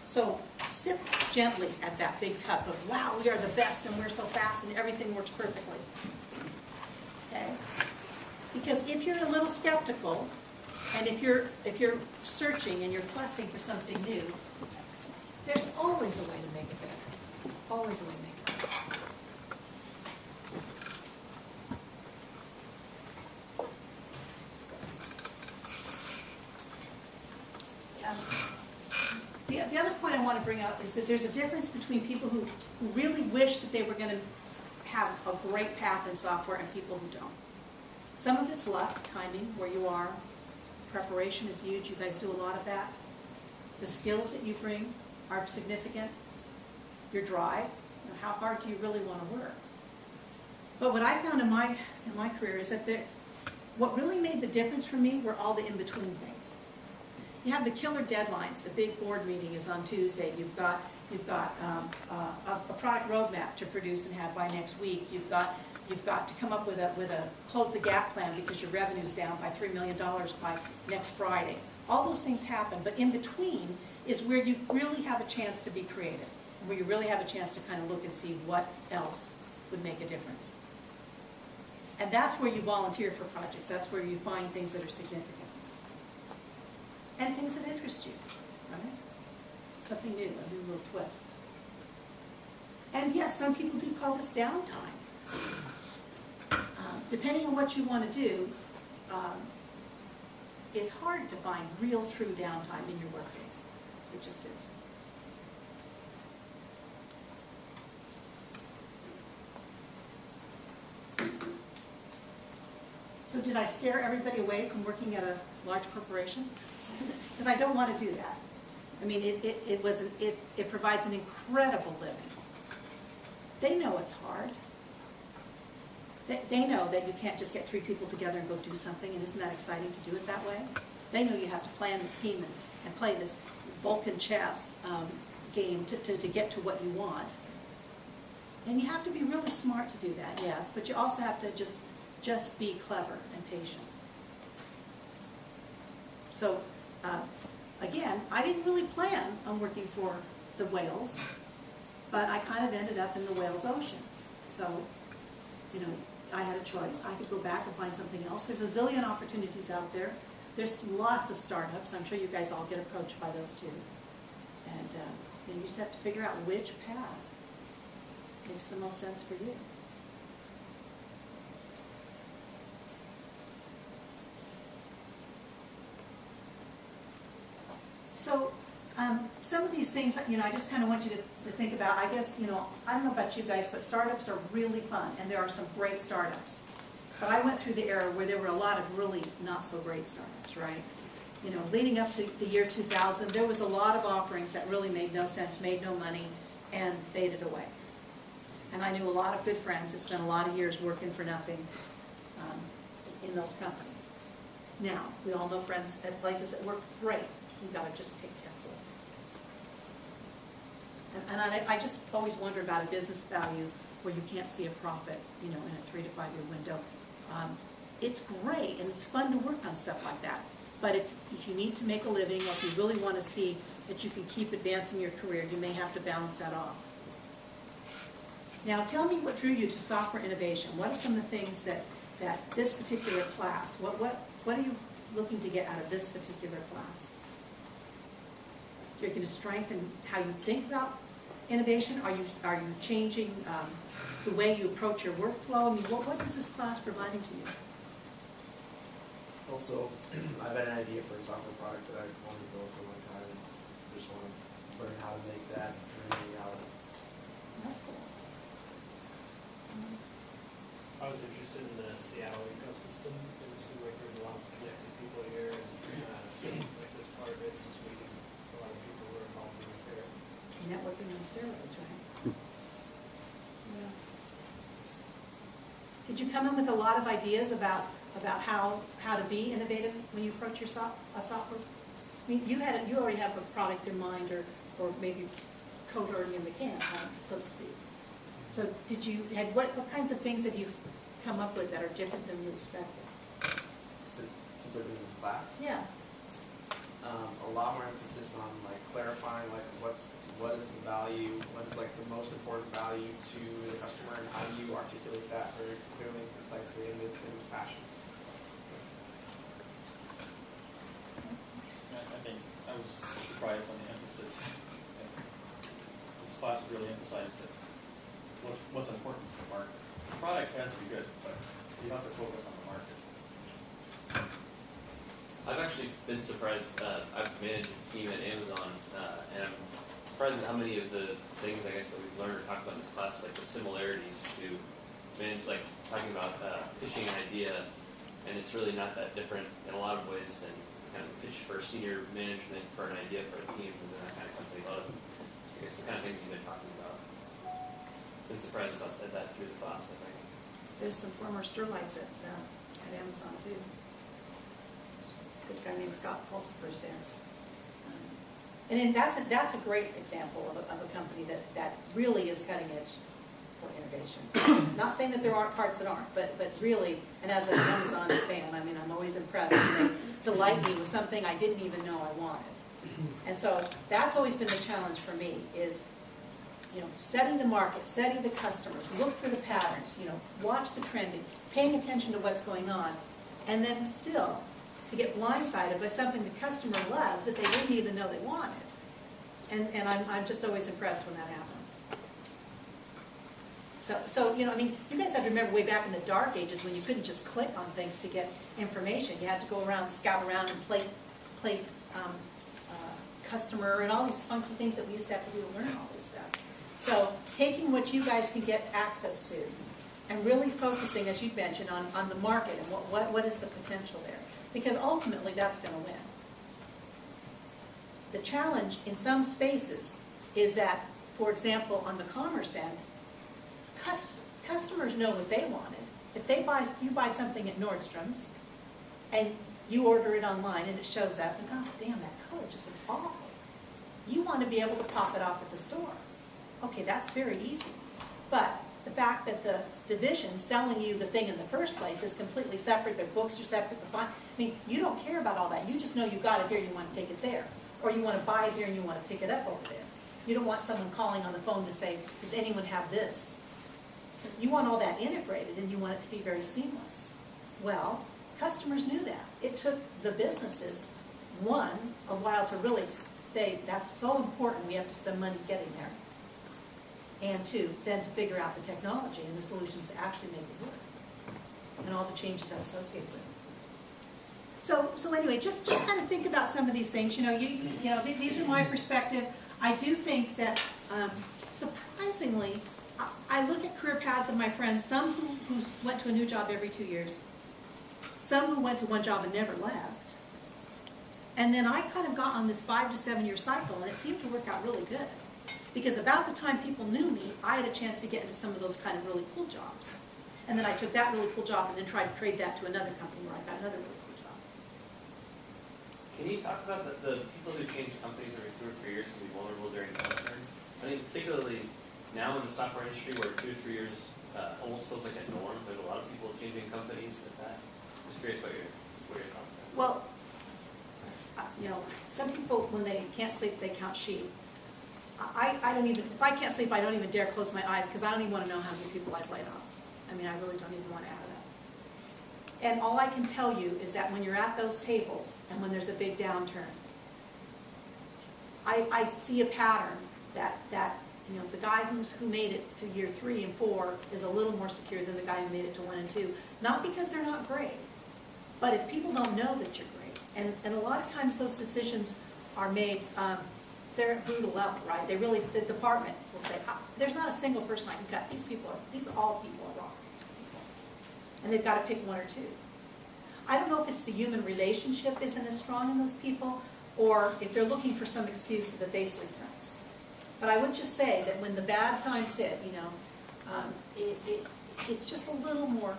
A: So sip gently at that big cup of, wow, we are the best and we're so fast and everything works perfectly. Okay? Because if you're a little skeptical, and if you're searching and you're questing for something new, there's always a way to make it better. Always a way to make it better. The other point I want to bring up is that there's a difference between people who really wish that they were going to have a great path in software and people who don't. Some of it's luck, timing, where you are, preparation is huge. You guys do a lot of that. The skills that you bring are significant. Your drive, how hard do you really want to work? But what I found in my career is that what really made the difference for me were all the in-between things. You have the killer deadlines. The big board meeting is on Tuesday. You've got a product roadmap to produce and have by next week. You've got to come up with a close the gap plan because your revenue's down by $3 million by next Friday. All those things happen, but in between is where you really have a chance to be creative, where you really have a chance to kind of look and see what else would make a difference. And that's where you volunteer for projects. That's where you find things that are significant. And things that interest you, right? Something new, a new little twist. And yes, some people do call this downtime. Depending on what you want to do, it's hard to find real, true downtime in your work days. It just is. So did I scare everybody away from working at a large corporation? Because I don't want to do that. I mean, it provides an incredible living. They know it's hard. They know that you can't just get 3 people together and go do something, and isn't that exciting to do it that way? They know you have to plan and scheme and play this Vulcan chess game to get to what you want. And you have to be really smart to do that, yes, but you also have to just be clever and patient. So, again, I didn't really plan on working for the whales, but I kind of ended up in the whales ocean. So, you know, I had a choice. I could go back and find something else. There's a zillion opportunities out there. There's lots of startups. I'm sure you guys all get approached by those too. And you just have to figure out which path makes the most sense for you. So some of these things, you know, I just kind of want you to think about. I guess, you know, I don't know about you guys, but startups are really fun, and there are some great startups. But I went through the era where there were a lot of really not so great startups, right? You know, leading up to the year 2000, there was a lot of offerings that really made no sense, made no money, and faded away. And I knew a lot of good friends that spent a lot of years working for nothing in those companies. Now, we all know friends at places that work great. You've got to just pick carefully. And I just always wonder about a business value where you can't see a profit, you know, in a 3 to 5 year window. It's great and it's fun to work on stuff like that. But if you need to make a living, or if you really want to see that you can keep advancing your career, you may have to balance that off. Now, tell me what drew you to software innovation. What are some of the things that this particular class, what are you looking to get out of this particular class? You're going to strengthen how you think about innovation? Are you changing the way you approach your workflow? I mean, what is this class providing to you?
B: Also, I've had an idea for a software product that I wanted to build for a long time, and just want to learn how to make that a reality.
A: That's cool.
D: I was interested in the Seattle ecosystem, and it seemed like there's a lot of connected people here, and seems like this part of it, just meeting a lot of people who are involved in this area.
A: Networking on steroids, right? Yes. Did you come in with a lot of ideas about how to be innovative when you approach your software? I mean, you already have a product in mind, or maybe code already in the can, so to speak. So what kinds of things have you come up with that are different than you expected?
B: Since I've been in this class?
A: Yeah.
B: A lot more emphasis on like clarifying like what is the value, what is like the most important value to the customer, and how do you articulate that very clearly, concisely, and with passion.
G: I think I was surprised on the emphasis. This class really emphasized that what's important for the market. The product has to be good, but you have to focus on the market.
H: I've actually been surprised. I've managed a team at Amazon, and I'm surprised at how many of the things I guess that we've learned or talked about in this class, like the similarities to like talking about pitching an idea, and it's really not that different in a lot of ways than kind of pitch for senior management for an idea for a team within that kind of company. A lot of, I guess, the kind of things you've been talking about. Been surprised about that through the class, I think.
A: There's some former Sterlites at Amazon too. Good guy named Scott Pulsifer's there. And then that's a great example of a company that really is cutting edge for innovation. Not saying that there aren't parts that aren't, but really, and as an Amazon fan, I mean, I'm always impressed when they delight me with something I didn't even know I wanted. And so that's always been the challenge for me is, study the market, study the customers, look for the patterns, watch the trending, paying attention to what's going on, and then still to get blindsided by something the customer loves that they didn't even know they wanted. And I'm just always impressed when that happens. So you guys have to remember way back in the dark ages when you couldn't just click on things to get information. You had to go around, scout around, and play customer and all these funky things that we used to have to do to learn all this stuff. So taking what you guys can get access to and really focusing, as you mentioned, on the market and what is the potential there. Because ultimately that's going to win. The challenge in some spaces is that, for example, on the commerce end, customers know what they wanted. If you buy something at Nordstrom's and you order it online and it shows up and, oh damn, that color just looks awful. You want to be able to pop it off at the store. Okay, that's very easy. But the fact that the division selling you the thing in the first place is completely separate, their books are separate, you don't care about all that. You just know you got it here, you want to take it there. Or you want to buy it here and you want to pick it up over there. You don't want someone calling on the phone to say, does anyone have this? You want all that integrated and you want it to be very seamless. Well, customers knew that. It took the businesses, one, a while to really say, that's so important, we have to spend money getting there. And two, then to figure out the technology and the solutions to actually make it work. And all the changes that are associated with it. So anyway, just kind of think about some of these things. These are my perspective. I do think that, surprisingly, I look at career paths of my friends, some who went to a new job every 2 years, some who went to one job and never left. And then I kind of got on this 5 to 7 year cycle, and it seemed to work out really good. Because about the time people knew me, I had a chance to get into some of those kind of really cool jobs. And then I took that really cool job and then tried to trade that to another company where I got another really cool job.
H: Can you talk about the people who change companies every 2 or 3 years can be vulnerable during downturns? I mean, particularly now in the software industry where 2 or 3 years almost feels like a norm. There's a lot of people changing companies. I'm just curious what your thoughts are.
A: Well, some people, when they can't sleep, they count sheep. I don't even, if I can't sleep, I don't even dare close my eyes because I don't even want to know how many people I've laid off. I mean, I really don't even want to add it up. And all I can tell you is that when you're at those tables and when there's a big downturn, I see a pattern that the guy who made it to year 3 and 4 is a little more secure than the guy who made it to 1 and 2. Not because they're not great, but if people don't know that you're great. And a lot of times those decisions are made, they're at brutal level, right? The department will say, there's not a single person I can cut. These all people are wrong. And they've got to pick 1 or 2. I don't know if it's the human relationship isn't as strong in those people, or if they're looking for some excuse so that they sleep nights. But I would just say that when the bad times hit, it's just a little more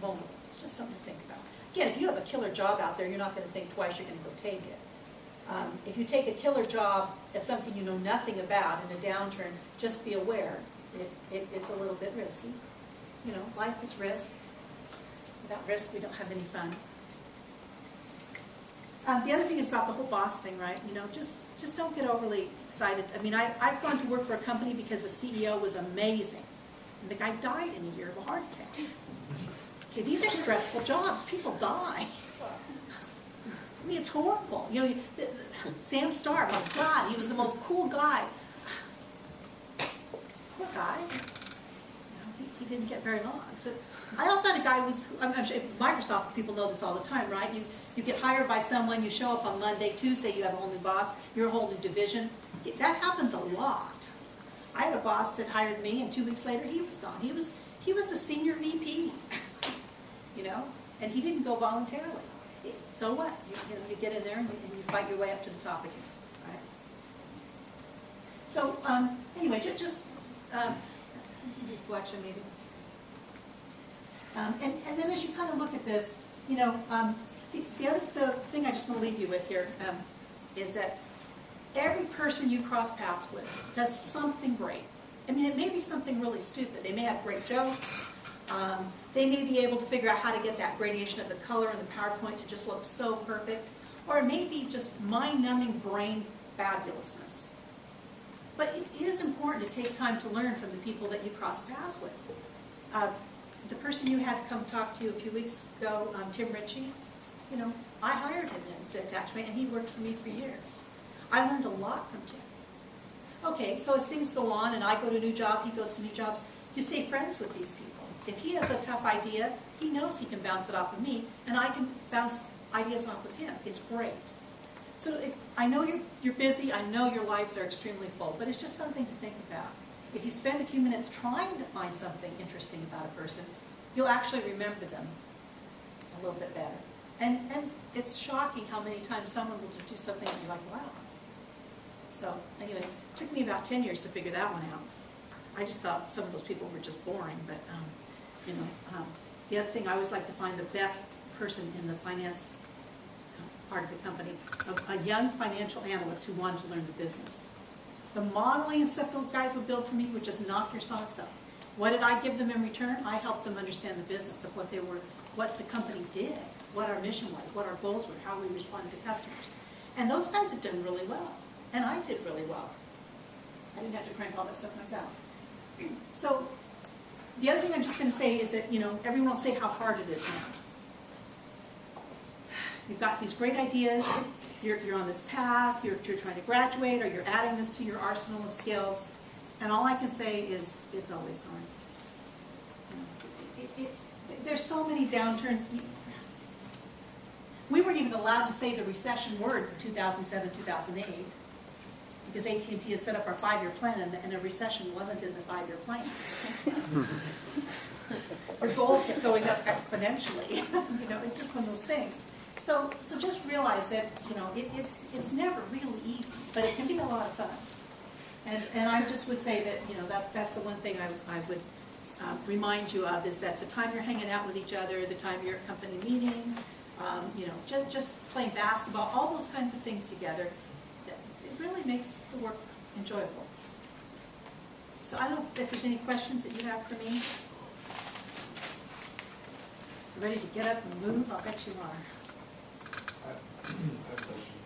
A: vulnerable. It's just something to think about. Again, if you have a killer job out there, you're not going to think twice, you're going to go take it. If you take a killer job of something you know nothing about in a downturn, just be aware it's a little bit risky. Life is risk. Without risk, we don't have any fun. The other thing is about the whole boss thing, right? Just don't get overly excited. I mean, I've gone to work for a company because the CEO was amazing. And the guy died in a year of a heart attack. Okay, these are stressful jobs. People die. I mean, it's horrible. Sam Starr, my God, he was the most cool guy. Poor guy. He didn't get very long. So I also had a guy I'm sure Microsoft people know this all the time, right? You get hired by someone, you show up on Monday, Tuesday you have a whole new boss, you're a whole new division. That happens a lot. I had a boss that hired me, and 2 weeks later he was gone. He was the senior VP, and he didn't go voluntarily. so what? You get in there and you fight your way up to the top again, right? So anyway, just reflection maybe. And then as you kind of look at this, the thing I just want to leave you with here is that every person you cross paths with does something great. I mean, it may be something really stupid. They may have great jokes. They may be able to figure out how to get that gradation of the color in the PowerPoint to just look so perfect. Or it may be just mind-numbing brain fabulousness. But it is important to take time to learn from the people that you cross paths with. The person you had come talk to you a few weeks ago, Tim Ritchie, I hired him in Attachment, and he worked for me for years. I learned a lot from Tim. Okay, so as things go on, and I go to a new job, he goes to new jobs, you stay friends with these people. If he has a tough idea, he knows he can bounce it off of me, and I can bounce ideas off of him. It's great. So I know you're busy, I know your lives are extremely full, but it's just something to think about. If you spend a few minutes trying to find something interesting about a person, you'll actually remember them a little bit better. And it's shocking how many times someone will just do something and you're like, wow. So anyway, it took me about 10 years to figure that one out. I just thought some of those people were just boring, but the other thing, I always like to find the best person in the finance part of the company, a young financial analyst who wanted to learn the business. The modeling and stuff those guys would build for me would just knock your socks off. What did I give them in return? I helped them understand the business of what the company did, what our mission was, what our goals were, how we responded to customers. And those guys have done really well. And I did really well. I didn't have to crank all that stuff myself. So the other thing I'm just going to say is that, everyone will say how hard it is now. You've got these great ideas, you're on this path, you're trying to graduate, or you're adding this to your arsenal of skills, and all I can say is it's always hard. There's so many downturns. We weren't even allowed to say the recession word for 2007, 2008, because AT&T had set up our 5-year plan, and a recession wasn't in the 5-year plan. Our goals kept going up exponentially. It's just one of those things. So just realize that it's never really easy, but it can be a lot of fun. And I just would say that that's the one thing I would remind you of, is that the time you're hanging out with each other, the time you're at company meetings, just playing basketball, all those kinds of things together, it really makes the work enjoyable. So I don't know if there's any questions that you have for me. You ready to get up and move? I'll bet you are.
B: I have a question.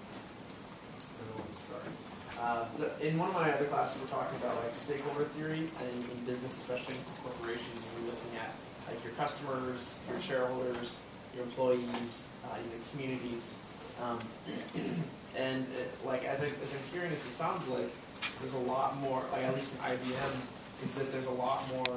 B: Sorry. In one of my other classes, we're talking about stakeholder theory, and in business, especially in corporations, we're looking at your customers, your shareholders, your employees, your communities, and as I'm hearing this, it sounds like there's a lot more. At least in IBM, is that there's a lot more